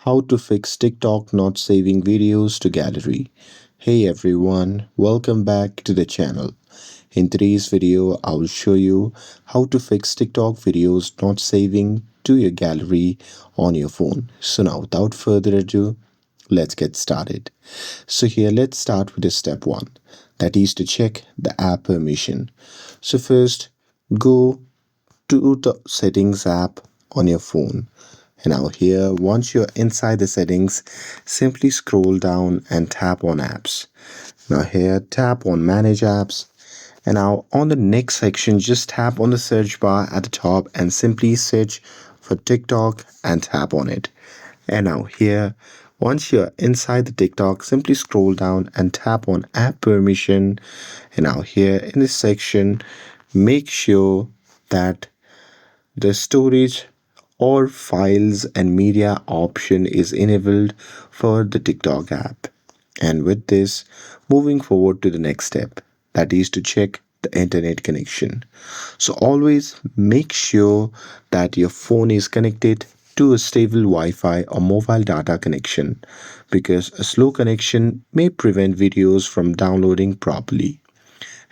How to fix TikTok not saving videos to gallery. Hey everyone, welcome back to the channel. In today's video, I will show you how to fix TikTok videos not saving to your gallery on your phone. So now without further ado, let's get started. So here let's start with the step 1, that is to check the app permission. So first go to the settings app on your phone. And now here, once you're inside the settings, simply scroll down and tap on apps. Now here, tap on manage apps. And now on the next section, just tap on the search bar at the top and simply search for TikTok and tap on it. And now here, once you're inside the TikTok, simply scroll down and tap on app permission. And now here in this section, make sure that the storage or files and media option is enabled for the TikTok app. And with this, moving forward to the next step, that is to check the internet connection. So always make sure that your phone is connected to a stable Wi-Fi or mobile data connection, because a slow connection may prevent videos from downloading properly.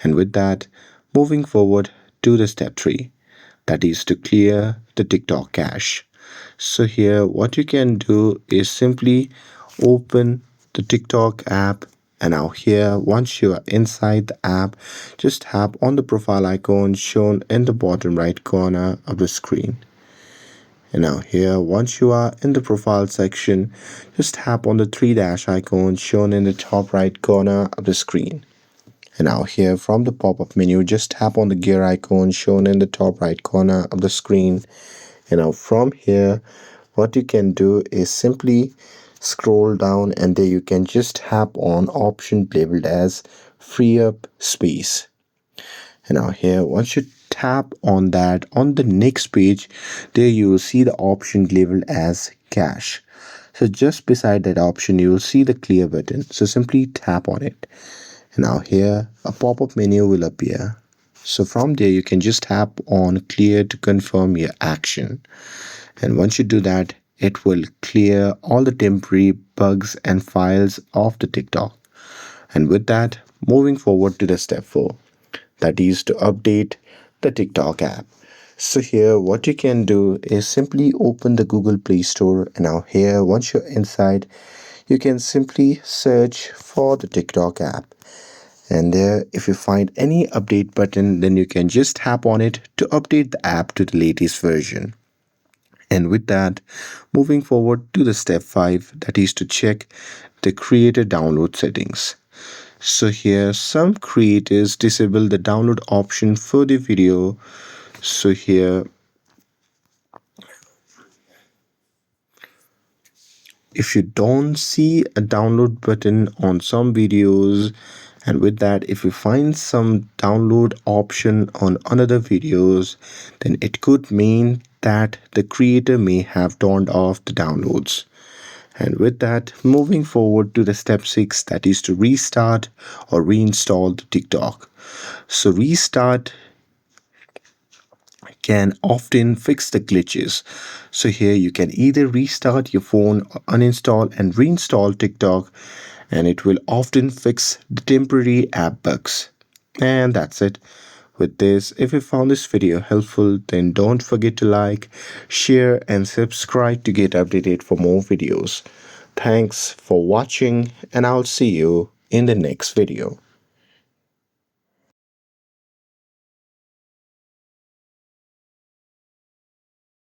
And with that, moving forward to the step 3, that is to clear the TikTok cache. So here what you can do is simply open the TikTok app, and now here once you are inside the app, just tap on the profile icon shown in the bottom right corner of the screen. And now here once you are in the profile section, just tap on the 3 dash icon shown in the top right corner of the screen. And now here from the pop-up menu, just tap on the gear icon shown in the top right corner of the screen. And now from here, what you can do is simply scroll down, and there you can just tap on option labeled as free up space. And now here, once you tap on that, on the next page, there you will see the option labeled as cache. So just beside that option, you will see the clear button. So simply tap on it. Now here a pop-up menu will appear. So from there you can just tap on clear to confirm your action. And once you do that, it will clear all the temporary bugs and files of the TikTok. And with that, moving forward to the step 4, that is to update the TikTok app. So here what you can do is simply open the Google Play Store, and now here once you're inside, you can simply search for the TikTok app. And there, if you find any update button, then you can just tap on it to update the app to the latest version. And with that, moving forward to the step 5, that is to check the creator download settings. So here some creators disable the download option for the video. So here, if you don't see a download button on some videos, and with that, if you find some download option on another videos, then it could mean that the creator may have turned off the downloads. And with that, moving forward to the step 6, that is to restart or reinstall the TikTok. So restart can often fix the glitches. So here you can either restart your phone or uninstall and reinstall TikTok, and it will often fix the temporary app bugs. And that's it. With this, if you found this video helpful, then don't forget to like, share and subscribe to get updated for more videos. Thanks for watching, and I'll see you in the next video.